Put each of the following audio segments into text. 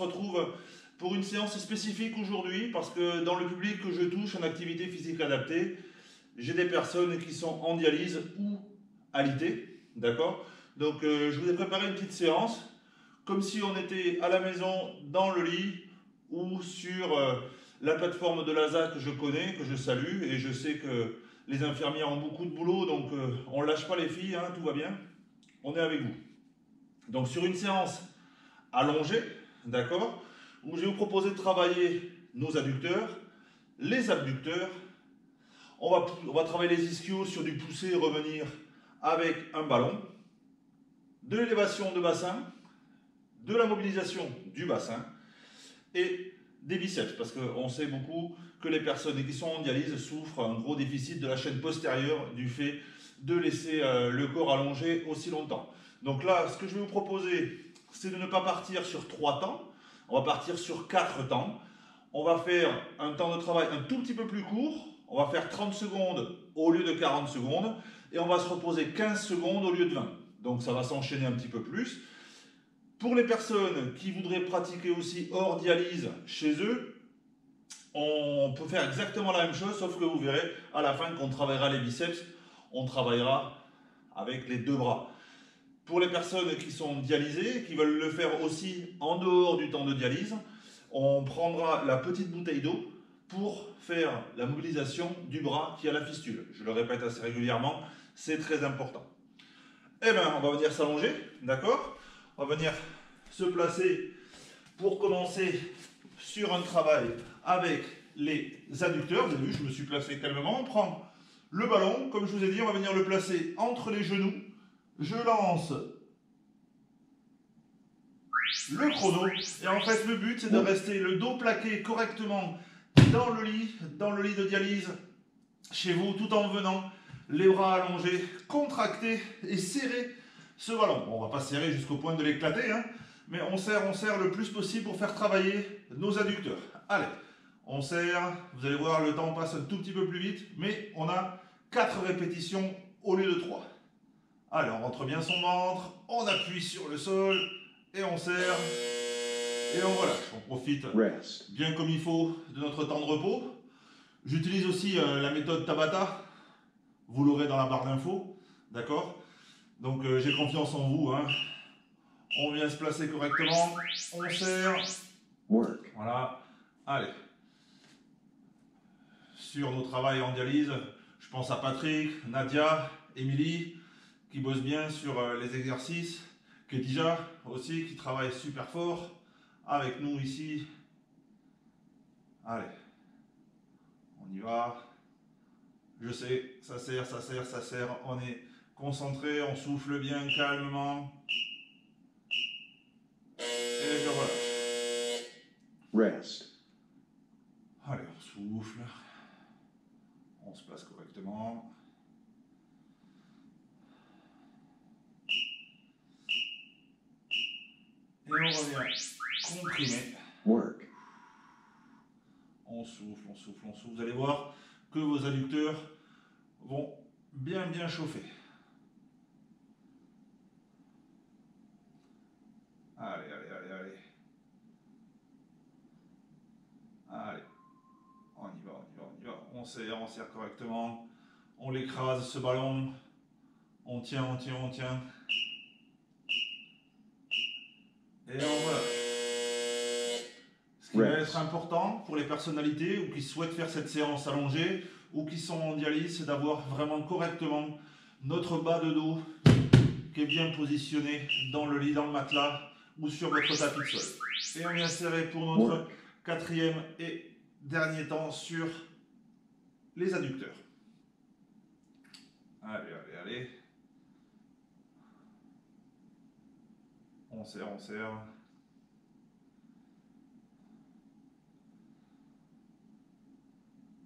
retrouve pour une séance spécifique aujourd'hui parce que dans le public que je touche en activité physique adaptée, j'ai des personnes qui sont en dialyse ou alité, d'accord? Donc je vous ai préparé une petite séance comme si on était à la maison dans le lit ou sur la plateforme de l'ASA que je connais, que je salue, et je sais que les infirmières ont beaucoup de boulot, donc on ne lâche pas les filles, hein, tout va bien, on est avec vous. Donc sur une séance allongée, d'accord, où je vais vous proposer de travailler nos adducteurs, les abducteurs, on va travailler les ischios sur du poussé et revenir avec un ballon, de l'élévation de bassin, de la mobilisation du bassin et des biceps, parce qu'on sait beaucoup que les personnes qui sont en dialyse souffrent un gros déficit de la chaîne postérieure du fait de laisser le corps allongé aussi longtemps. Donc là, ce que je vais vous proposer, c'est de ne pas partir sur 3 temps, on va partir sur 4 temps. On va faire un temps de travail un tout petit peu plus court, on va faire 30 secondes au lieu de 40 secondes, et on va se reposer 15 secondes au lieu de 20. Donc ça va s'enchaîner un petit peu plus. Pour les personnes qui voudraient pratiquer aussi hors dialyse chez eux, on peut faire exactement la même chose, sauf que vous verrez à la fin qu'on travaillera les biceps, on travaillera avec les 2 bras. Pour les personnes qui sont dialysées, qui veulent le faire aussi en dehors du temps de dialyse, on prendra la petite bouteille d'eau pour faire la mobilisation du bras qui a la fistule. Je le répète assez régulièrement, c'est très important. Eh bien, on va venir s'allonger, d'accord? On va venir se placer pour commencer sur un travail avec les adducteurs. Vous avez vu, je me suis placé calmement. On prend le ballon, comme je vous ai dit, on va venir le placer entre les genoux. Je lance le chrono. Et en fait, le but, c'est de rester le dos plaqué correctement dans le lit de dialyse chez vous, tout en venant les bras allongés, contractés et serrer ce ballon. Bon, on ne va pas serrer jusqu'au point de l'éclater, hein, mais on serre le plus possible pour faire travailler nos adducteurs. Allez, on serre, vous allez voir, le temps passe un tout petit peu plus vite, mais on a 4 répétitions au lieu de 3. Allez, on rentre bien son ventre, on appuie sur le sol, et on serre, et on relâche. On profite bien comme il faut de notre temps de repos. J'utilise aussi la méthode Tabata, vous l'aurez dans la barre d'infos, d'accord? Donc j'ai confiance en vous, hein. On vient se placer correctement, on serre, voilà, allez. Sur nos travails en dialyse, je pense à Patrick, Nadia, Émilie, qui bossent bien sur les exercices, Kedija aussi, qui travaille super fort avec nous ici. Allez, on y va. Je sais, ça serre, ça serre, ça serre. On est concentré, on souffle bien calmement. Et je relâche. Rest. Allez, on souffle. On se place correctement. Et on revient comprimer. Work. On souffle, on souffle, on souffle. Vous allez voir que vos adducteurs vont bien chauffer. Allez, allez, allez, allez. Allez. On y va, on y va, on y va. On serre correctement. On l'écrase ce ballon. On tient, on tient, on tient. Et on relâche. Ce qui va être important pour les personnalités ou qui souhaitent faire cette séance allongée ou qui sont en dialyse, c'est d'avoir vraiment correctement notre bas de dos qui est bien positionné dans le lit, dans le matelas ou sur votre tapis de sol. Et on vient serrer pour notre 4e et dernier temps sur les adducteurs. Allez, allez, allez. On serre, on serre.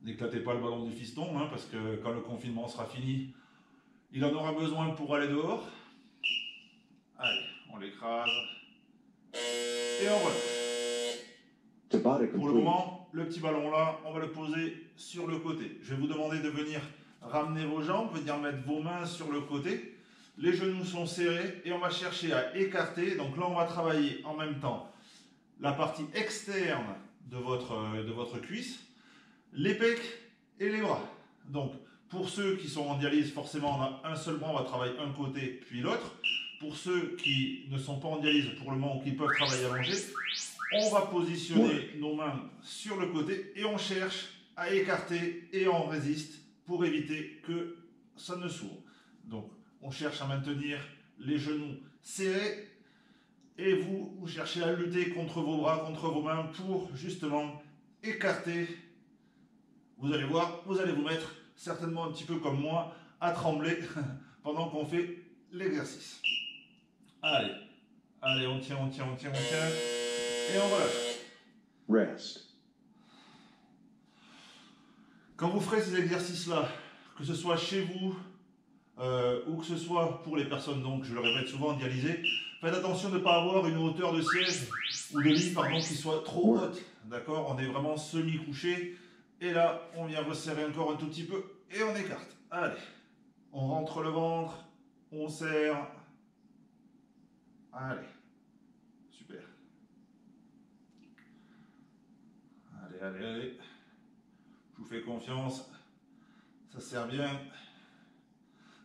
N'éclatez pas le ballon du fiston, hein, parce que quand le confinement sera fini, il en aura besoin pour aller dehors. Allez, on l'écrase. Et on relâche. Pour le moment, le petit ballon là, on va le poser sur le côté. Je vais vous demander de venir ramener vos jambes, venir mettre vos mains sur le côté. Les genoux sont serrés et on va chercher à écarter. Donc là, on va travailler en même temps la partie externe de votre cuisse, les pecs et les bras. Donc, pour ceux qui sont en dialyse, forcément, on a un seul bras, on va travailler un côté puis l'autre. Pour ceux qui ne sont pas en dialyse pour le moment ou qui peuvent travailler allongé, on va positionner nos mains sur le côté et on cherche à écarter et on résiste pour éviter que ça ne s'ouvre. Donc, on cherche à maintenir les genoux serrés et vous cherchez à lutter contre vos bras, contre vos mains pour justement écarter. Vous allez voir, vous allez vous mettre certainement un petit peu comme moi à trembler pendant qu'on fait l'exercice. Allez, allez, on tient, on tient, on tient, on tient et on relâche. Rest. Quand vous ferez ces exercices-là, que ce soit chez vous ou que ce soit pour les personnes, donc je le répète souvent, dialysées, faites attention de ne pas avoir une hauteur de siège ou de lit pardon, qui soit trop haute. D'accord? On est vraiment semi-couché. Et là, on vient resserrer encore un tout petit peu et on écarte. Allez, on rentre le ventre, on serre. Allez, super. Allez, allez, allez. Je vous fais confiance. Ça sert bien.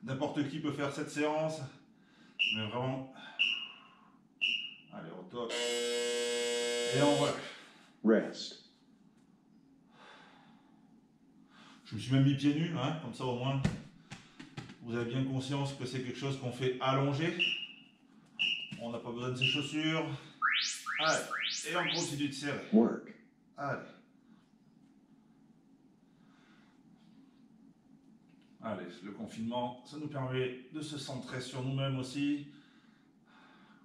N'importe qui peut faire cette séance. Mais vraiment. Allez, on top. Et on relâche. Rest. Je me suis même mis pieds nus, hein, comme ça au moins vous avez bien conscience que c'est quelque chose qu'on fait allongé. On n'a pas besoin de ses chaussures. Allez, et on continue de serrer. Work. Allez. Allez, le confinement, ça nous permet de se centrer sur nous-mêmes aussi.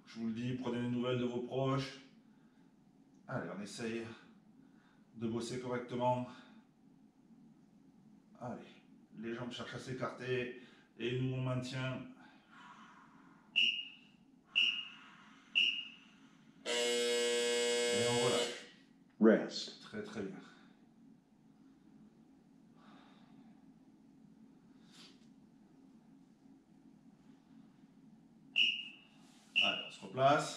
Je vous le dis, prenez des nouvelles de vos proches. Allez, on essaye de bosser correctement. Allez, les jambes cherchent à s'écarter et nous on maintient. Et on relâche. Rest. Très très bien. Allez, on se replace.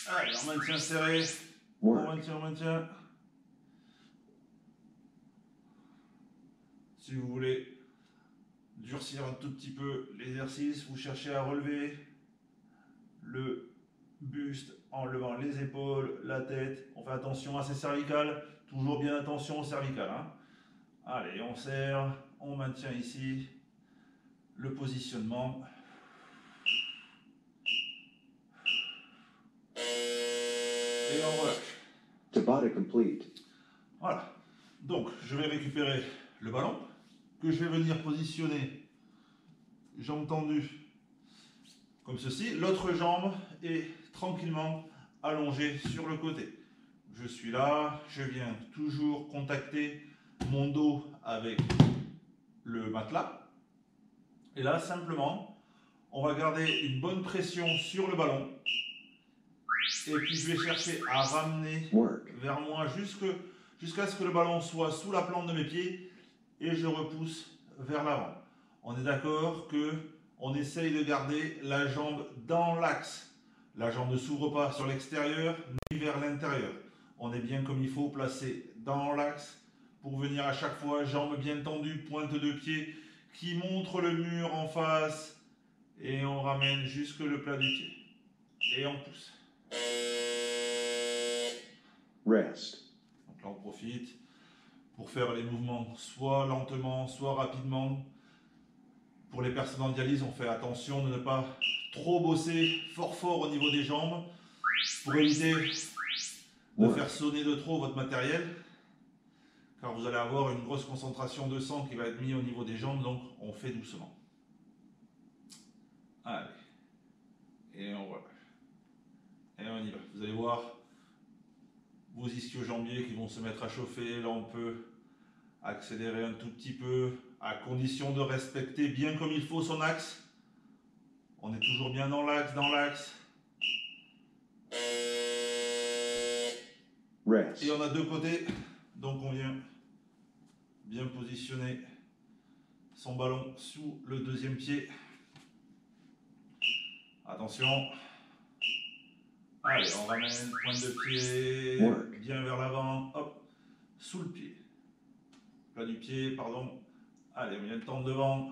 Allez, on maintient serré. On Work. maintient, on maintient. Si vous voulez durcir un tout petit peu l'exercice, vous cherchez à relever le buste en levant les épaules, la tête. On fait attention à ses cervicales, toujours bien attention aux cervicales. Hein. Allez, on serre, on maintient ici le positionnement. Et on relâche. Tabata complete. Voilà. Donc, je vais récupérer le ballon que je vais venir positionner, jambe tendue, comme ceci. L'autre jambe est tranquillement allongée sur le côté. Je suis là, je viens toujours contacter mon dos avec le matelas. Et là, simplement, on va garder une bonne pression sur le ballon. Et puis, je vais chercher à ramener Work. vers moi jusqu'à ce que le ballon soit sous la plante de mes pieds et je repousse vers l'avant. On est d'accord que on essaye de garder la jambe dans l'axe. La jambe ne s'ouvre pas sur l'extérieur ni vers l'intérieur. On est bien comme il faut placé dans l'axe pour venir à chaque fois, jambe bien tendue, pointe de pied qui montre le mur en face et on ramène jusque le plat du pied. Et on pousse. Rest. Donc là on profite pour faire les mouvements soit lentement, soit rapidement. Pour les personnes en dialyse, on fait attention de ne pas trop bosser fort au niveau des jambes pour éviter de faire sonner de trop votre matériel, car vous allez avoir une grosse concentration de sang qui va être mise au niveau des jambes, donc on fait doucement. Allez, et on relâche. Et on y va. Vous allez voir vos ischio-jambiers qui vont se mettre à chauffer. Là, on peut accélérer un tout petit peu, à condition de respecter bien comme il faut son axe. On est toujours bien dans l'axe, Rest. Et on a deux côtés, donc on vient bien positionner son ballon sous le deuxième pied. Attention. Allez, on ramène pointe de pied, Work. bien vers l'avant, hop, sous le pied. Plat du pied, pardon. Allez, on vient de tendre devant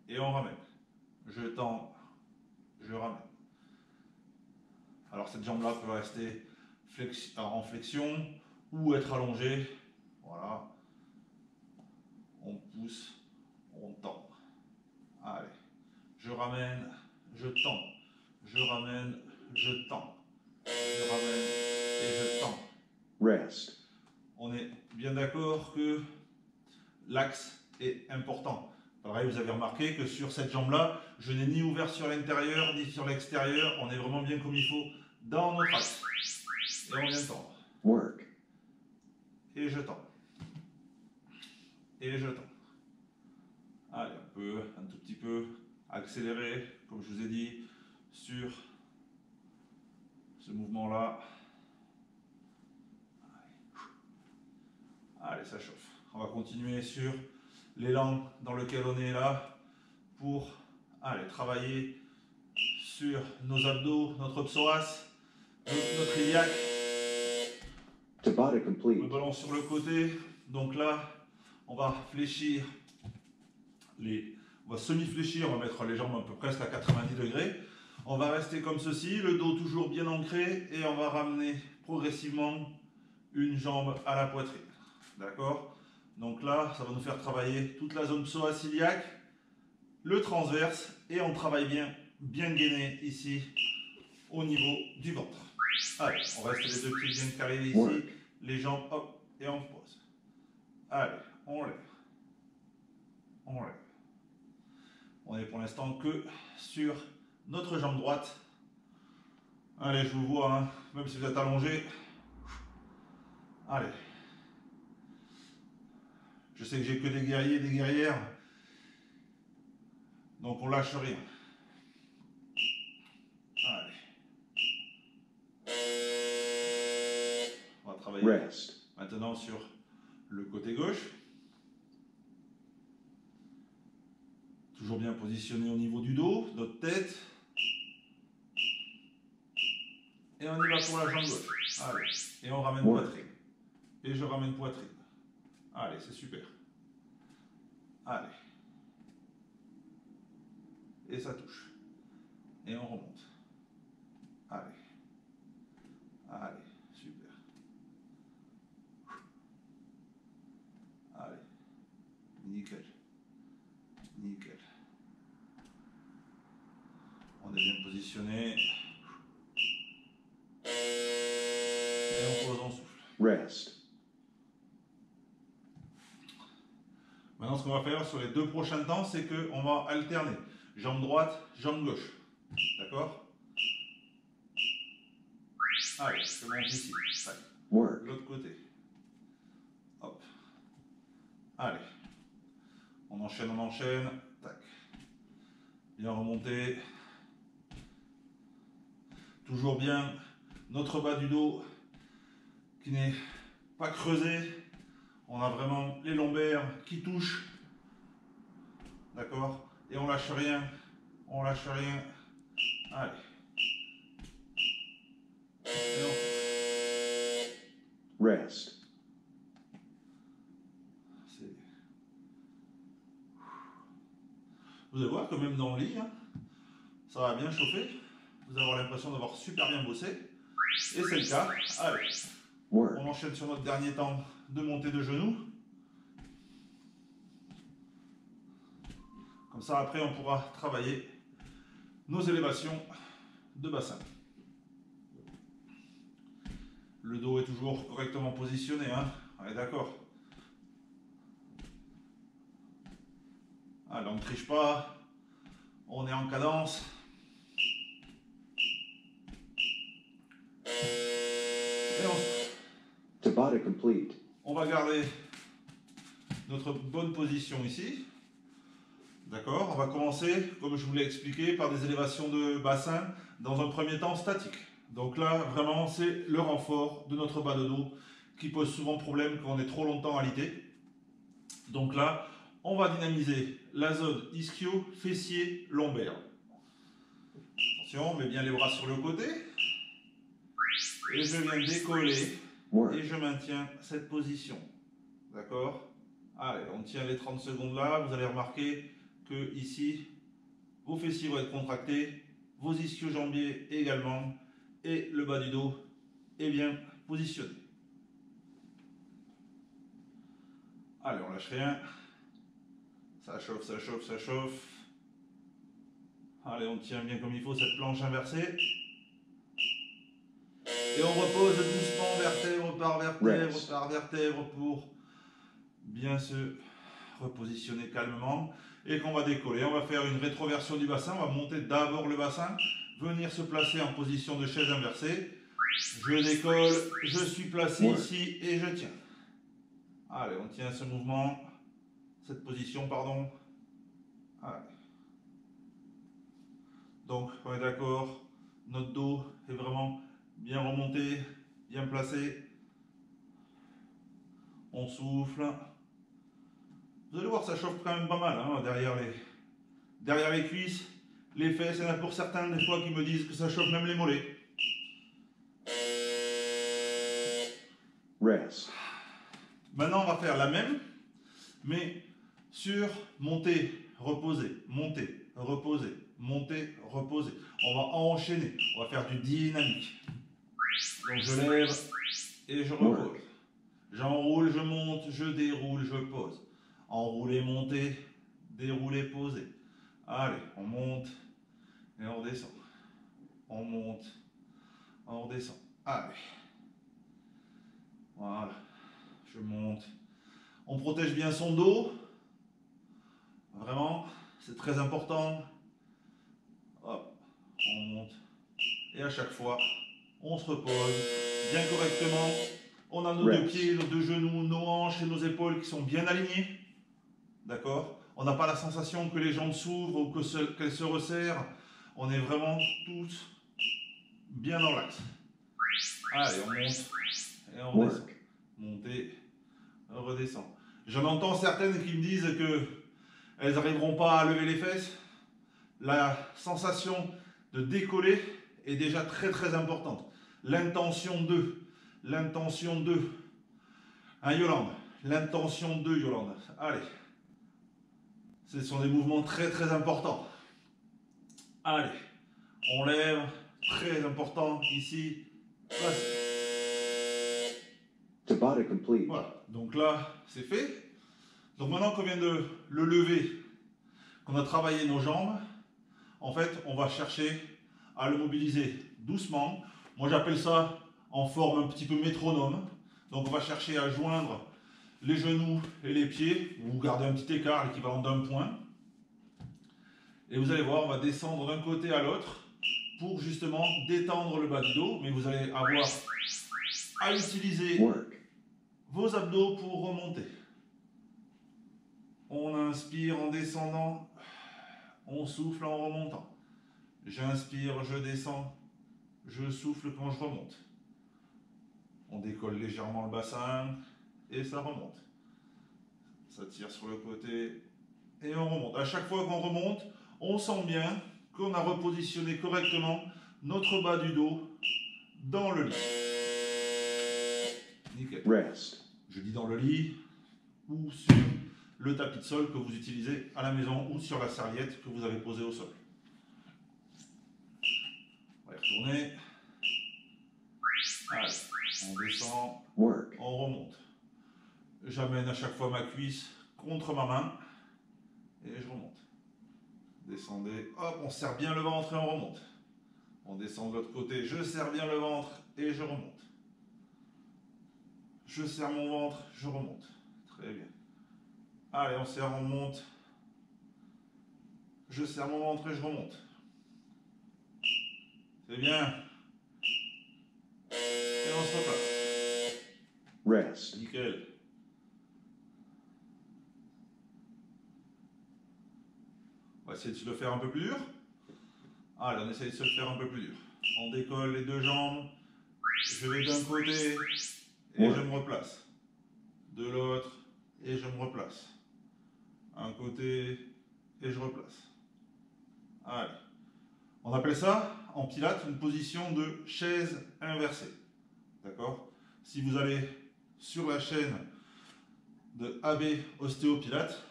et on ramène. Je tends, je ramène. Alors cette jambe-là peut rester en flexion ou être allongée. Voilà. On pousse, on tend. Allez, je ramène, je tends. Je ramène, je tends. Je ramène et je tends. Rest. On est bien d'accord que l'axe est important. Pareil, vous avez remarqué que sur cette jambe-là, je n'ai ni ouvert sur l'intérieur ni sur l'extérieur. On est vraiment bien comme il faut dans notre axe. Et on vient tendre. Work. Et je tends. Et je tends. Allez, on peut un tout petit peu accélérer, comme je vous ai dit, sur ce mouvement-là. Allez, ça chauffe. On va continuer sur l'élan dans lequel on est là pour travailler sur nos abdos, notre psoas, notre iliaque. Tabata complete. Le ballon sur le côté. Donc là, on va fléchir on va semi-fléchir, on va mettre les jambes à peu près à 90 degrés. On va rester comme ceci, le dos toujours bien ancré et on va ramener progressivement une jambe à la poitrine. D'accord? Donc là, ça va nous faire travailler toute la zone psoas-iliaque, le transverse et on travaille bien gainé ici au niveau du ventre. Allez, on reste les deux pieds bien carrés ici, les jambes, hop, et on pose. Allez, on lève. On lève. On est pour l'instant que sur notre jambe droite. Allez, je vous vois, hein, même si vous êtes allongé. Allez. Je sais que j'ai que des guerriers et des guerrières. Donc on lâche rien. Allez. On va travailler Rest. maintenant sur le côté gauche. Toujours bien positionné au niveau du dos, notre tête. Et on y va pour la jambe gauche. Allez. Et on ramène poitrine. Et je ramène poitrine. Allez, c'est super. Allez. Et ça touche. Et on remonte. Allez. Allez, super. Allez. Nickel. Nickel. On est bien positionné. Et on pose, on souffle. Rest. Maintenant, ce qu'on va faire sur les 2 prochains temps, c'est qu'on va alterner. Jambe droite, jambe gauche. D'accord? Allez, je monte ici. Work. L'autre côté. Hop. Allez. On enchaîne, on enchaîne. Tac. Bien remonter. Toujours bien notre bas du dos qui n'est pas creusé. On a vraiment les lombaires qui touchent. D'accord? Et on lâche rien. On lâche rien. Allez. Et on... Rest. Vous allez voir que même dans le lit, hein, ça va bien chauffer. Vous allez avoir l'impression d'avoir super bien bossé. Et c'est le cas. Allez. Work. On enchaîne sur notre dernier temps de montée de genoux. Comme ça, après, on pourra travailler nos élévations de bassin. Le dos est toujours correctement positionné, hein. On est d'accord. Allez, on ne triche pas. On est en cadence. Et Tabata complete. on va garder notre bonne position ici. D'accord? On va commencer, comme je vous l'ai expliqué, par des élévations de bassin dans un premier temps statique. Donc là, vraiment, c'est le renfort de notre bas de dos qui pose souvent problème quand on est trop longtemps alité. Donc là, on va dynamiser la zone ischio-fessier lombaire. Attention, on met bien les bras sur le côté. Et je viens décoller Work. et je maintiens cette position. D'accord? Allez, on tient les 30 secondes là. Vous allez remarquer que ici, vos fessiers vont être contractés, vos ischio-jambiers également, et le bas du dos est bien positionné. Allez, on lâche rien. Ça chauffe, ça chauffe, ça chauffe. Allez, on tient bien comme il faut cette planche inversée. Et on repose doucement vertèbre par vertèbre Rest. par vertèbre pour bien se repositionner calmement. Et qu'on va décoller. On va faire une rétroversion du bassin. On va monter d'abord le bassin, venir se placer en position de chaise inversée. Je décolle, je suis placé ici et je tiens. Allez, on tient ce mouvement, cette position, pardon. Allez. Donc, on est d'accord, notre dos est vraiment bien remonté, bien placé. On souffle. Vous allez voir, ça chauffe quand même pas mal hein, derrière les cuisses, les fesses. Il y en a pour certains des fois qui me disent que ça chauffe même les mollets. Rest. Maintenant, on va faire la même, mais sur monter, reposer, monter, reposer, monter, reposer. On va enchaîner, on va faire du dynamique. Donc je lève et je repose. J'enroule, je monte, je déroule, je pose. Enrouler, monter, dérouler, poser. Allez, on monte et on redescend. On monte, on redescend. Allez. Voilà. Je monte. On protège bien son dos. Vraiment, c'est très important. Hop, on monte. Et à chaque fois, on se repose bien correctement. On a nos deux pieds, nos deux genoux, nos hanches et nos épaules qui sont bien alignés. D'accord? On n'a pas la sensation que les jambes s'ouvrent ou qu'elles se resserrent. On est vraiment tous bien dans l'axe. Allez, on monte et on redescend. Monter, redescend. J'en entends certaines qui me disent qu'elles n'arriveront pas à lever les fesses. La sensation de décoller est déjà très très importante. L'intention de. Hein, Yolande? L'intention de, Yolande. Allez. Ce sont des mouvements très très importants. Allez. On lève. Très important ici. Tabata complete. Voilà. Donc là, c'est fait. Donc maintenant qu'on vient de le lever, qu'on a travaillé nos jambes, en fait, on va chercher à le mobiliser doucement. Moi, j'appelle ça en forme un petit peu métronome. Donc, on va chercher à joindre les genoux et les pieds. Vous gardez un petit écart équivalent d'un point. Et vous allez voir, on va descendre d'un côté à l'autre pour justement détendre le bas du dos. Mais vous allez avoir à utiliser vos abdos pour remonter. On inspire en descendant. On souffle en remontant. J'inspire, je descends. Je souffle quand je remonte. On décolle légèrement le bassin et ça remonte. Ça tire sur le côté et on remonte. À chaque fois qu'on remonte, on sent bien qu'on a repositionné correctement notre bas du dos dans le lit. Nickel. Rest. Je dis dans le lit ou sur le tapis de sol que vous utilisez à la maison ou sur la serviette que vous avez posée au sol. On va y retourner. Allez, on descend, on remonte. J'amène à chaque fois ma cuisse contre ma main et je remonte. Descendez, hop, on serre bien le ventre et on remonte. On descend de l'autre côté, je serre bien le ventre et je remonte. Je serre mon ventre, je remonte. Très bien. Allez, on serre, on monte. Je serre mon ventre et je remonte. C'est bien. Et on se replace. Rest. Nickel. On va essayer de se le faire un peu plus dur. Allez, on essaye de se le faire un peu plus dur. On décolle les deux jambes. Je vais d'un côté et je me replace. De l'autre et je me replace. Un côté et je replace. Allez. On appelle ça, en pilates, une position de chaise inversée. D'accord? Si vous allez sur la chaîne de AB Ostéopilate,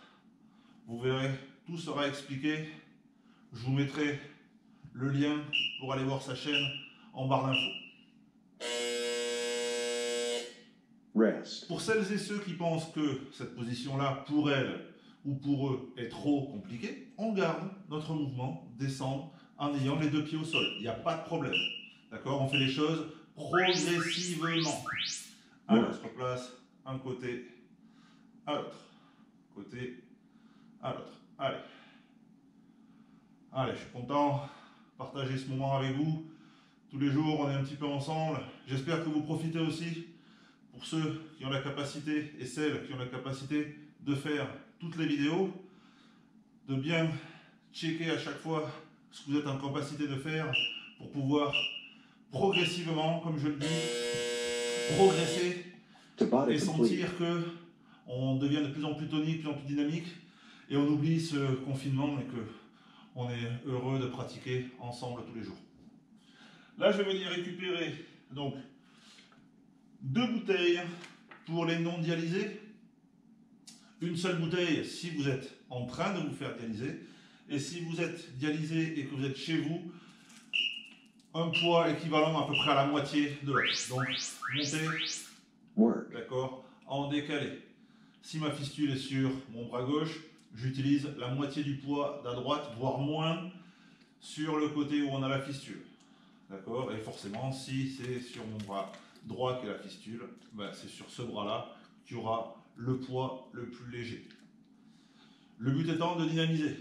vous verrez, tout sera expliqué. Je vous mettrai le lien pour aller voir sa chaîne en barre d'infos. Rest. Pour celles et ceux qui pensent que cette position-là, pour elles ou pour eux, est trop compliquée, on garde notre mouvement, descendre en ayant les deux pieds au sol. Il n'y a pas de problème. D'accord? On fait les choses progressivement. Allez, on se replace un côté à l'autre. Côté à l'autre. Allez. Allez, je suis content de partager ce moment avec vous. Tous les jours, on est un petit peu ensemble. J'espère que vous profitez aussi. Pour ceux qui ont la capacité et celles qui ont la capacité de faire toutes les vidéos, de bien checker à chaque fois ce que vous êtes en capacité de faire pour pouvoir progressivement, comme je le dis, progresser et sentir que on devient de plus en plus tonique, de plus en plus dynamique et on oublie ce confinement et que on est heureux de pratiquer ensemble tous les jours. Là, je vais venir récupérer donc 2 bouteilles pour les non dialysés, une seule bouteille si vous êtes en train de vous faire dialyser, et si vous êtes dialysé et que vous êtes chez vous, un poids équivalent à peu près à la moitié de l'autre. Donc, montez, d'accord, en décalé. Si ma fistule est sur mon bras gauche, j'utilise la moitié du poids de la droite, voire moins, sur le côté où on a la fistule. D'accord? Et forcément, si c'est sur mon bras droit qui est la fistule, ben c'est sur ce bras-là qu'il y aura le poids le plus léger. Le but étant de dynamiser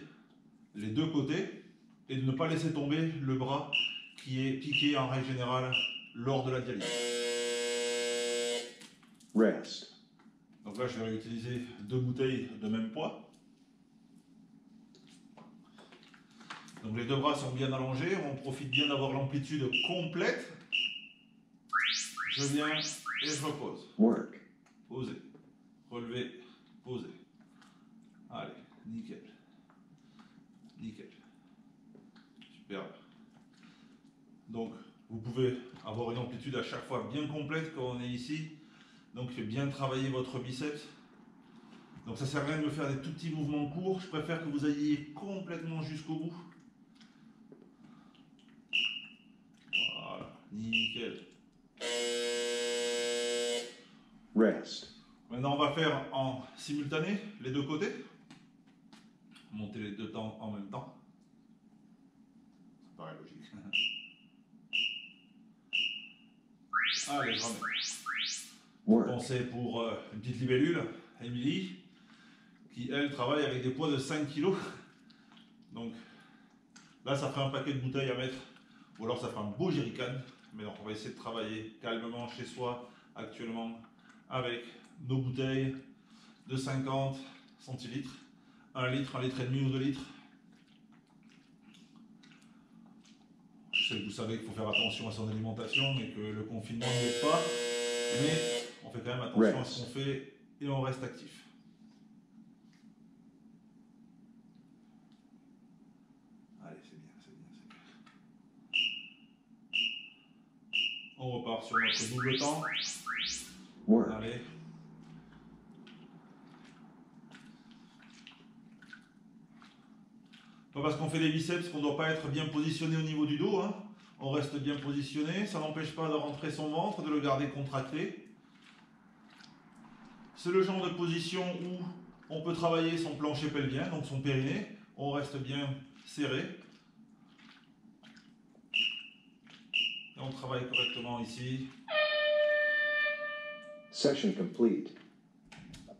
les deux côtés et de ne pas laisser tomber le bras qui est piqué en règle générale lors de la dialyse. Rest. Donc là, je vais réutiliser 2 bouteilles de même poids. Donc les deux bras sont bien allongés, on profite bien d'avoir l'amplitude complète. Je viens et je repose. Work. Posez, relevez, posez. Allez, nickel. Nickel. Super. Donc vous pouvez avoir une amplitude à chaque fois bien complète quand on est ici. Donc bien travailler votre biceps. Donc ça sert à rien de me faire des tout petits mouvements courts, je préfère que vous ayez complètement jusqu'au bout. Voilà, nickel. Rest. Maintenant, on va faire en simultané les deux côtés. Monter les deux temps en même temps. Ça paraît logique. Allez, je remets. Pensez pour une petite libellule, Émilie, qui elle travaille avec des poids de 5 kg. Donc là, ça fera un paquet de bouteilles à mettre, ou alors ça fera un beau jerrycan. Mais donc, on va essayer de travailler calmement chez soi actuellement avec nos bouteilles de 50 centilitres, 1 litre, 1,5 litre ou 2 litres. Je sais que vous savez qu'il faut faire attention à son alimentation, mais que le confinement ne l'aide pas. Mais on fait quand même attention à ce qu'on fait et on reste actif. Allez, c'est bien, c'est bien, c'est bien. On repart sur notre double temps. Allez. Pas parce qu'on fait des biceps qu'on ne doit pas être bien positionné au niveau du dos. Hein. On reste bien positionné. Ça n'empêche pas de rentrer son ventre, de le garder contracté. C'est le genre de position où on peut travailler son plancher pelvien, donc son périnée. On reste bien serré. Et on travaille correctement ici. Session complete.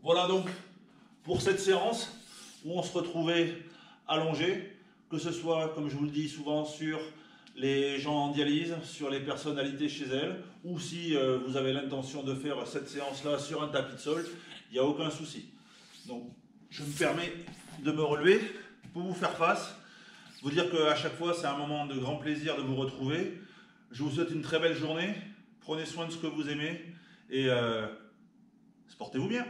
Voilà donc pour cette séance où on se retrouvait allongé, que ce soit, comme je vous le dis souvent, sur les gens en dialyse, sur les personnalités chez elles, ou si vous avez l'intention de faire cette séance-là sur un tapis de sol, il n'y a aucun souci. Donc, je me permets de me relever pour vous faire face, vous dire qu'à chaque fois, c'est un moment de grand plaisir de vous retrouver. Je vous souhaite une très belle journée, prenez soin de ce que vous aimez, et portez-vous bien.